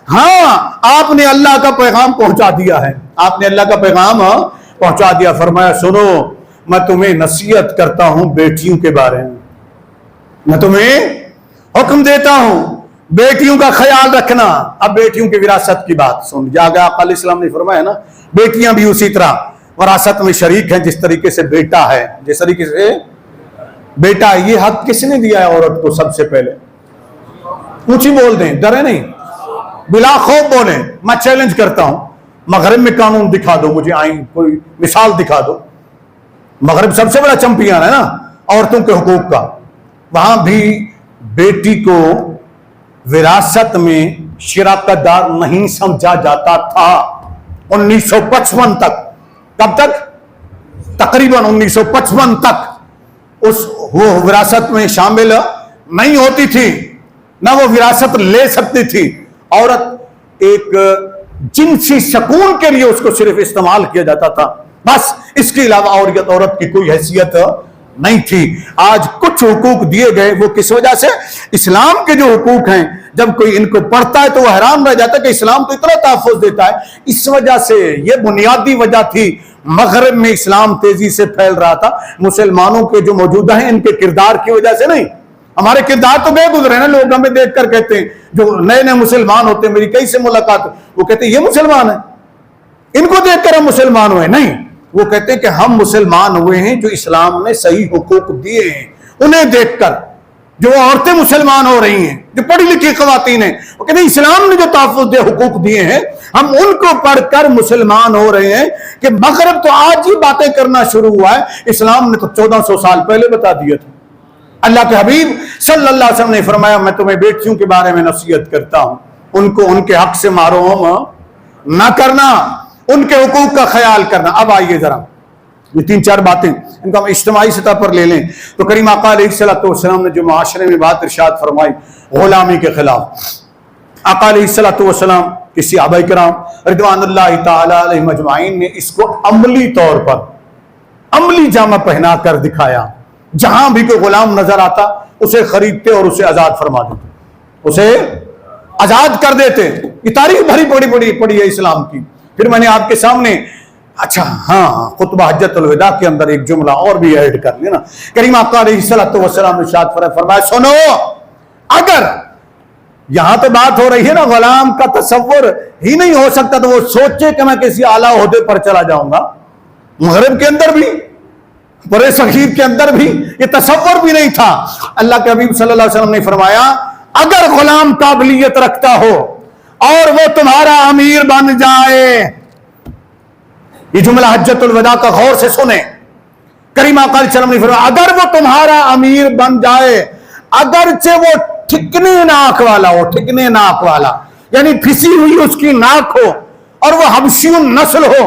ہاں آپ نے اللہ کا پیغام پہنچا دیا ہے, آپ نے اللہ کا پیغام پہنچا دیا. فرمایا سنو, میں تمہیں نصیحت کرتا ہوں بیٹیوں کے بارے میں, میں تمہیں حکم دیتا ہوں بیٹیوں کا خیال رکھنا. اب بیٹیوں کی وراثت کی بات سن, جاگا آقا علیہ السلام نے فرمایا نا, بیٹیاں بھی اسی طرح وراثت میں شریک ہیں جس طریقے سے بیٹا ہے, جس طریقے سے بیٹا ہے. یہ حق کس نے دیا ہے عورت کو؟ سب سے پہلے اونچی بول دیں, ڈرے نہیں, بلا خوف بولیں. میں چیلنج کرتا ہوں, مغرب میں قانون دکھا دو مجھے, آئین کوئی مثال دکھا دو. مغرب سب سے بڑا چمپئن ہے نا عورتوں کے حقوق کا. وہاں بھی بیٹی کو وراثت میں شراکت دار نہیں سمجھا جاتا تھا 1955 تک. کب تک؟ تقریباً 1955 تک وہ وراثت میں شامل نہیں ہوتی تھی, نہ وہ وراثت لے سکتی تھی. عورت ایک جنسی سکون کے لیے اس کو صرف استعمال کیا جاتا تھا, بس اس کے علاوہ عورت کی کوئی حیثیت نہیں تھی. آج کچھ حقوق دیے گئے, وہ کس وجہ سے؟ اسلام کے جو حقوق ہیں, جب کوئی ان کو پڑھتا ہے تو وہ حیران رہ جاتا ہے کہ اسلام تو اتنا تحفظ دیتا ہے. اس وجہ سے, یہ بنیادی وجہ تھی. مغرب میں اسلام تیزی سے پھیل رہا تھا, مسلمانوں کے جو موجودہ ہیں ان کے کردار کی وجہ سے نہیں. ہمارے کردار تو بے گزرے ہیں, لوگ ہمیں دیکھ کر کہتے ہیں, جو نئے نئے مسلمان ہوتے ہیں, میری کئی سے ملاقات, وہ کہتے ہیں یہ مسلمان ہیں, ان کو دیکھ کر ہم مسلمان ہوئے. نہیں, وہ کہتے ہیں کہ ہم مسلمان ہوئے ہیں جو اسلام نے صحیح حقوق دیے ہیں, انہیں دیکھ کر. جو عورتیں مسلمان ہو رہی ہیں, جو پڑھی لکھی خواتین ہیں, وہ کہتے ہیں اسلام نے جو تحفظ حقوق دیے ہیں ہم ان کو پڑھ کر مسلمان ہو رہے ہیں. کہ مغرب تو آج ہی باتیں کرنا شروع ہوا ہے, اسلام نے تو 1400 سال پہلے بتا دیا تھا. اللہ کے حبیب صلی اللہ علیہ وسلم نے فرمایا, میں تمہیں بیٹیوں کے بارے میں نصیحت کرتا ہوں, ان کو ان کے حق سے محروم نہ کرنا, ان کے حقوق کا خیال کرنا. اب آئیے ذرا یہ 3-4 باتیں ان کو ہم اجتماعی سطح پر لے لیں. تو کریم آقا علیہ الصلوۃ والسلام نے جو معاشرے میں بات ارشاد فرمائی غلامی کے خلاف, آقا علیہ الصلوۃ والسلام کے صحابہ کرام رضوان اللہ تعالی علیہم اجمعین نے اس کو عملی طور پر عملی جامہ پہنا کر دکھایا. جہاں بھی کوئی غلام نظر آتا اسے خریدتے اور اسے آزاد فرما دیتے, اسے آزاد کر دیتے. یہ تاریخ بھری پڑی ہے اسلام کی. پھر میں نے آپ کے سامنے, اچھا ہاں, خطبہ حجۃ الوداع کے اندر ایک جملہ اور بھی ایڈ کر لینا. کریم آقا علیہ الصلوۃ والسلام نے ارشاد فرمایا, سنو, اگر یہاں تو بات ہو رہی ہے نا غلام کا تصور ہی نہیں ہو سکتا تو وہ سوچے کہ میں کسی اعلیٰ عہدے پر چلا جاؤں گا. مغرب کے اندر بھی، برے صغیر کے اندر بھی یہ تصور بھی نہیں تھا. اللہ کے حبیب صلی اللہ علیہ وسلم نے فرمایا اگر غلام قابلیت رکھتا ہو اور وہ تمہارا امیر بن جائے. یہ جملہ حجۃ الوداع کا غور سے سنیں. کریم آقا علیہ السلام نے فرمایا اگر وہ تمہارا امیر بن جائے، اگرچہ وہ ٹھکنے ناک والا ہو، ٹھکنے ناک والا یعنی پھسی ہوئی اس کی ناک ہو، اور وہ حبشیون نسل ہو،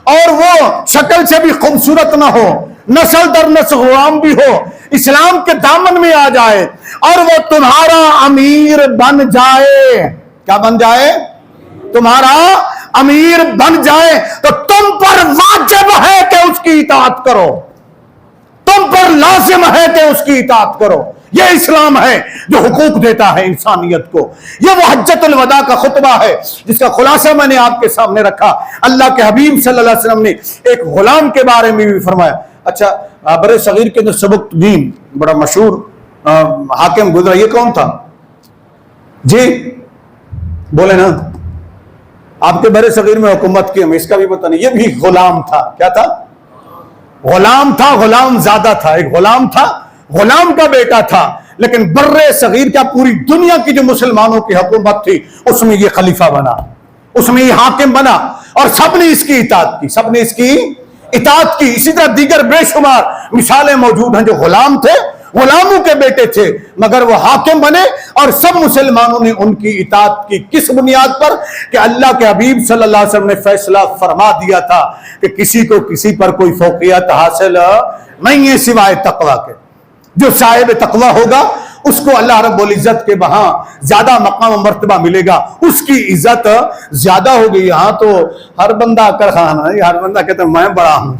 اور وہ شکل سے بھی خوبصورت نہ ہو، نسل در نسل غلام بھی ہو، اسلام کے دامن میں آ جائے اور وہ تمہارا امیر بن جائے. کیا بن جائے؟ تمہارا امیر بن جائے تو تم پر واجب ہے کہ اس کی اطاعت کرو، تم پر لازم ہے کہ اس کی اطاعت کرو. یہ اسلام ہے جو حقوق دیتا ہے انسانیت کو. یہ وہ حجۃ الوداع کا خطبہ ہے جس کا خلاصہ میں نے آپ کے سامنے رکھا. اللہ کے حبیب صلی اللہ علیہ وسلم نے ایک غلام کے بارے میں بھی فرمایا. اچھا برے صغیر کے جو سبکتگین بڑا مشہور حاکم گزرا، یہ کون تھا جی؟ بولے نا. آپ کے برے صغیر میں حکومت کی ہمیں اس کا بھی پتہ نہیں. یہ بھی غلام تھا. کیا تھا؟ غلام تھا. غلام زیادہ تھا. ایک غلام تھا، غلام کا بیٹا تھا، لیکن برے صغیر کا پوری دنیا کی جو مسلمانوں کی حکومت تھی اس میں یہ خلیفہ بنا، اس میں یہ حاکم بنا، اور سب نے اس کی اطاعت کی. سب نے اس کی اطاعت کی. اسی طرح دیگر بے شمار مثالیں موجود ہیں جو غلام تھے، غلاموں کے بیٹے تھے، مگر وہ حاکم بنے اور سب مسلمانوں نے ان کی اطاعت کی. کس بنیاد پر؟ کہ اللہ کے حبیب صلی اللہ علیہ وسلم نے فیصلہ فرما دیا تھا کہ کسی کو کسی پر کوئی فوقیت حاصل نہیں ہے سوائے تقویٰ کے. جو صاحب تقویٰ ہوگا اس کو اللہ رب العزت کے وہاں زیادہ مقام و مرتبہ ملے گا، اس کی عزت زیادہ ہوگی. یہاں تو ہر بندہ کر خانہ ہے، ہر بندہ کہتا ہے میں بڑا ہوں.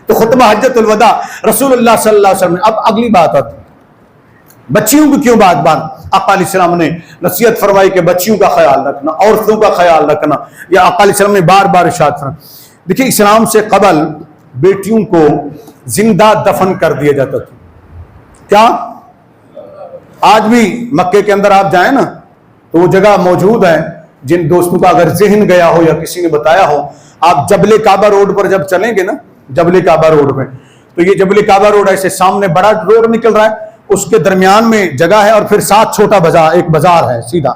تو خطبہ حجۃ الوداع رسول اللہ صلی اللہ علیہ وسلم نے. اب اگلی بات آتی بچیوں کی. کیوں بات آقا علیہ السلام نے نصیحت فرمائی کہ بچیوں کا خیال رکھنا، عورتوں کا خیال رکھنا. یا آقا علیہ السلام نے بار بار ارشاد فرمایا. دیکھیں اسلام سے قبل بیٹیوں کو زندہ دفن کر دیا جاتا تھا. کیا آج بھی مکے کے اندر آپ جائیں نا تو وہ جگہ موجود ہے. جن دوستوں کا اگر ذہن گیا ہو یا کسی نے بتایا ہو، آپ جبل کعبہ روڈ پر جب چلیں گے نا، جبل کعبہ روڈ پہ، تو یہ جبل کعبہ روڈ ایسے سامنے بڑا روڈ نکل رہا ہے، اس کے درمیان میں جگہ ہے اور پھر ساتھ چھوٹا بازار، ایک بازار ہے سیدھا،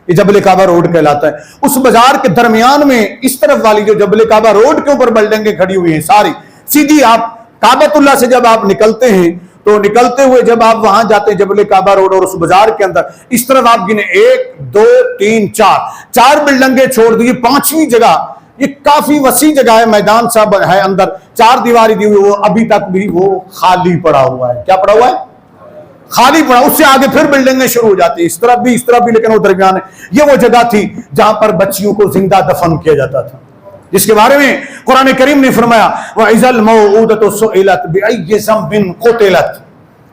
یہ جبل کعبہ روڈ کہلاتا ہے. اس بازار کے درمیان میں اس طرف والی جو جبل کعبہ روڈ کے اوپر بلڈنگیں کھڑی ہوئی ہیں ساری سیدھی، آپ کعبۃ اللہ سے جب آپ نکلتے ہیں تو نکلتے ہوئے جب آپ وہاں جاتے ہیں جبل کعبہ روڈ اور اس بازار کے اندر اس طرف آپ گنے 1 2 3 4 بلڈنگیں چھوڑ دی. 5ویں جگہ یہ کافی وسیع جگہ ہے، میدان سا ہے، اندر 4 دیواری دی ہوئی، وہ ابھی تک بھی وہ خالی پڑا ہوا ہے. کیا پڑا ہوا ہے؟ خالی پڑا. اس سے آگے پھر بلڈنگیں شروع ہو جاتی ہیں، اس طرف بھی لیکن وہ درمیان ہے. یہ وہ جگہ تھی جہاں پر بچیوں کو زندہ دفن کیا جاتا تھا، جس کے بارے میں قرآن کریم نے فرمایا وَإِذَا الْمَوْءُودَةُ سُئِلَتْ بِأَيِّ ذَنبٍ قُتِلَتْ.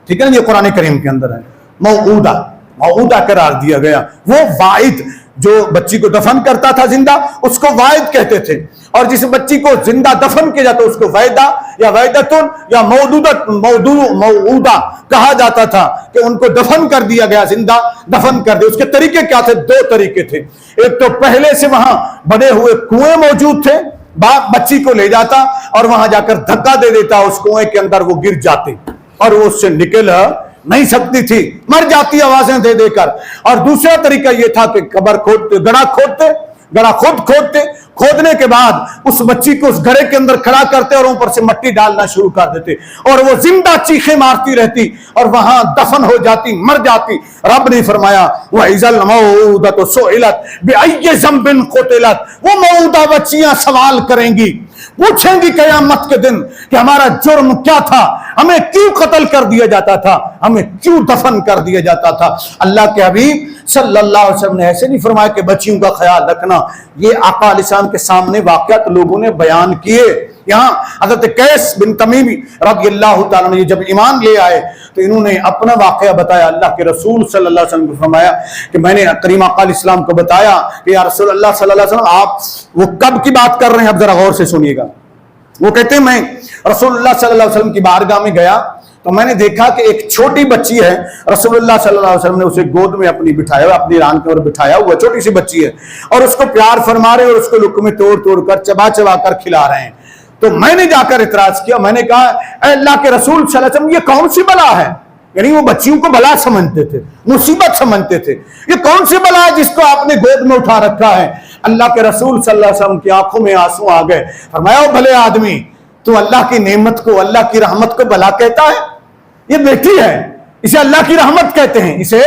ٹھیک ہے نا، یہ قرآن کریم کے اندر ہے. موعودہ قرار دیا گیا. وہ واعد جو بچی کو دفن کرتا تھا زندہ، اس کو واعد کہتے تھے، اور جس بچی کو زندہ دفن کیا جاتا اس کو ویدہ یا ویدتن یا موعودہ کہا جاتا تھا، کہ ان کو دفن کر دیا گیا، زندہ دفن کر دیا. اس کے طریقے کیا تھے؟ 2 طریقے تھے. ایک تو پہلے سے وہاں بڑے ہوئے کنویں موجود تھے، باپ بچی کو لے جاتا اور وہاں جا کر دھکا دے دیتا، اس کنویں کے اندر وہ گر جاتے اور وہ اس سے نکل نہیں سکتی تھی، مر جاتی آوازیں دے دے کر. اور دوسرا طریقہ یہ تھا کہ قبر کھودتے، گڑھا کھودتے، کھودنے کے بعد اس بچی کو اس گڑھے کے اندر کھڑا کرتے اور اوپر سے مٹی ڈالنا شروع کر دیتے، اور وہ زندہ چیخیں مارتی رہتی اور وہاں دفن ہو جاتی، مر جاتی. رب نے فرمایا وَإِذَا الْمَوْءُودَةُ سُئِلَتْ بِأَيِّ ذَنبٍ قُتِلَتْ. وہ موعودہ بچیاں سوال کریں گی، پوچھیں گی قیامت کے دن کہ ہمارا جرم کیا تھا، ہمیں کیوں قتل کر دیا جاتا تھا، ہمیں کیوں دفن کر دیا جاتا تھا. اللہ کے حبیب صلی اللہ علیہ وسلم نے ایسے نہیں فرمایا کہ بچیوں کا خیال رکھنا. یہ آقا علیہ السلام کے سامنے واقعات لوگوں نے بیان کیے. یہاں حضرت قیس بن تمیم رضی اللہ تعالیٰ عنہ جب ایمان لے آئے تو انہوں نے اپنا واقعہ بتایا. اللہ کے رسول صلی اللہ علیہ وسلم کو فرمایا کہ میں نے کریم آقا علیہ السلام کو بتایا کہ یا رسول اللہ صلی اللہ علیہ وسلم آپ وہ کب کی بات کر رہے ہیں، اب ذرا غور سے سنیے گا. وہ کہتے ہیں میں رسول اللہ صلی اللہ علیہ وسلم کی بارگاہ میں گیا تو میں نے دیکھا کہ ایک چھوٹی بچی ہے، رسول اللہ صلی اللہ علیہ وسلم نے اسے گود میں اپنی بٹھایا ہوا، اپنی ران کے اوپر بٹھایا ہوا، چھوٹی سی بچی ہے، اور اس کو پیار فرما رہے اور اس کو لقمے توڑ توڑ کر چبا چبا کر کھلا رہے ہیں۔ تو میں نے جا کر اعتراض کیا، میں نے کہا اے اللہ کے رسول صلی اللہ علیہ وسلم، یہ کون سی بلا ہے؟ یعنی وہ بچیوں کو بلا سمجھتے تھے، مصیبت سمجھتے تھے، یہ کون سی بلا ہے جس کو آپ نے گود میں اٹھا رکھا ہے؟ اللہ کے رسول صلی اللہ علیہ وسلم کی آنکھوں میں آنسو آ گئے، فرمایا او بھلے آدمی، تو اللہ کی نعمت کو، اللہ کی رحمت کو بلا کہتا ہے؟ یہ بیٹی ہے، اسے اللہ کی رحمت کہتے ہیں، اسے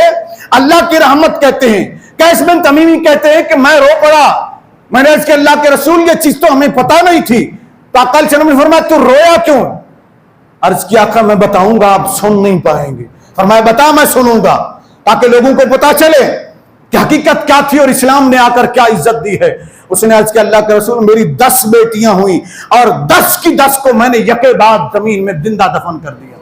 اللہ کی رحمت کہتے ہیں۔ قیس بن تمیمی کہتے ہیں کہ میں رو پڑا، میں نے اس کے اللہ کے رسول یہ چیز تو ہمیں پتہ نہیں تھی، تو آقا علیہ السلام نے فرمایا تو رویا کیوں؟ عرض کیا آقا میں بتاؤں گا آپ سن نہیں پائیں گے، فرمایا بتا میں سنوں گا تاکہ لوگوں کو پتا چلے کہ حقیقت کیا تھی اور اسلام نے آ کر کیا عزت دی ہے۔ اس نے عرض کیا اللہ کے رسول میری 10 بیٹیاں ہوئیں اور 10 کی 10 کو میں نے یکے بعد زمین میں زندہ دفن کر دیا،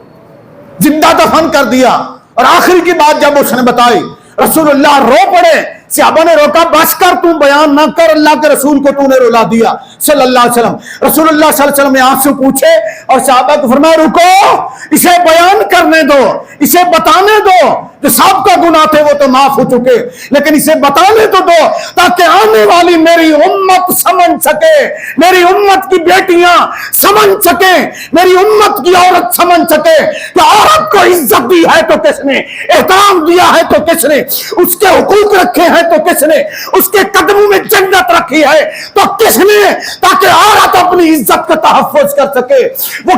زندہ دفن کر دیا۔ اور آخری کی بات جب اس نے بتائی رسول اللہ رو پڑے، صحابہ نے روکا بس کر تو بیان نہ کر، اللہ کے رسول کو تو نے رلا دیا صلی اللہ علیہ وسلم۔ رسول اللہ صلی اللہ علیہ وسلم نے آنسو پوچھے اور صحابہ کو فرمایا رکو، اسے بیان کرنے دو، اسے بتانے دو، جو سابقہ گناہ تھے وہ تو معاف ہو چکے، لیکن اسے بتانے تو دو تاکہ آنے والی میری امت سمجھ سکے، میری امت کی بیٹیاں سمجھ سکیں، میری امت کی عورت سمجھ سکے کہ عورت کو عزت دی ہے تو کس نے، احترام دیا ہے تو کس نے، اس کے حقوق رکھے ہیں تو کس نے، اس کے قدموں میں جنت رکھی ہے تو کس نے، تاکہ عورت اپنی عزت کا تحفظ کر سکے، وہ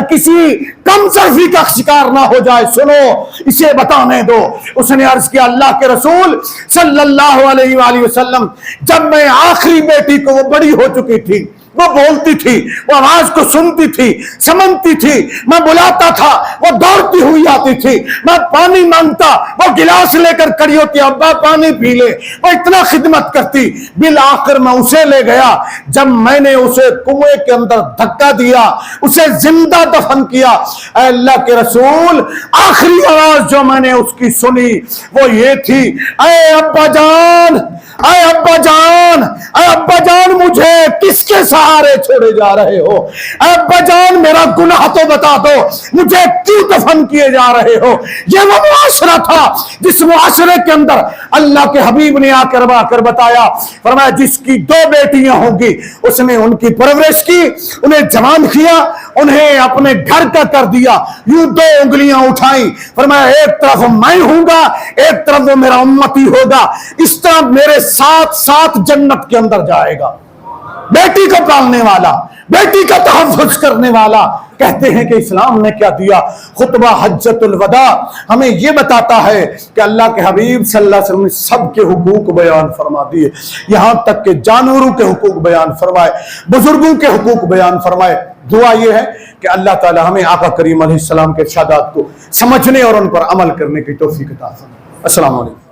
کسی کم ظرفی کا شکار نہ ہو جائے۔ سنو اسے بتانے دو۔ اس نے عرض کیا اللہ کے رسول صلی اللہ علیہ وآلہ وسلم، جب میں آخری بیٹی کو، وہ بڑی ہو چکی تھی، وہ بولتی تھی، وہ آواز کو سنتی تھی، سمجھتی تھی، میں بلاتا تھا وہ دوڑتی ہوئی آتی تھی، میں پانی مانگتا وہ گلاس لے کر کھڑی ہوتی، ابا پانی پی لے، وہ اتنا خدمت کرتی۔ بالآخر میں اسے لے گیا، جب میں نے اسے کنویں کے اندر دھکا دیا، اسے زندہ دفن کیا، اے اللہ کے رسول آخری آواز جو میں نے اس کی سنی وہ یہ تھی اے ابا جان، اے ابا جان، اے ابا جان مجھے کس کے سہارے چھوڑے جا رہے ہو؟ اے ابا جان میرا گناہ تو بتا دو، مجھے کیوں دفن کیے جا رہے ہو؟ یہ وہ معاشرہ تھا جس معاشرے کے اندر اللہ کے حبیب نے آ کر بتایا، فرمایا جس کی 2 بیٹیاں ہوں گی اس نے ان کی پرورش کی، انہیں جوان کیا، انہیں اپنے گھر کا کر دیا، یوں 2 انگلیاں اٹھائیں، فرمایا ایک طرف میں ہوں گا، ایک طرف وہ میرا امتی ہوگا، اس طرح میرے ساتھ ساتھ جنت کے اندر جائے گا۔ بیٹی کو پالنے والا، بیٹی کا تحفظ کرنے والا۔ کہتے ہیں کہ اسلام نے کیا دیا؟ خطبہ حجت الوداع ہمیں یہ بتاتا ہے کہ اللہ کے حبیب صلی اللہ علیہ وسلم نے سب کے حقوق بیان فرما دیے، یہاں تک کہ جانوروں کے حقوق بیان فرمائے، بزرگوں کے حقوق بیان فرمائے۔ دعا یہ ہے کہ اللہ تعالی ہمیں آقا کریم علیہ السلام کے ارشادات کو سمجھنے اور ان پر عمل کرنے کی توفیق عطا فرمائے۔ السلام علیکم۔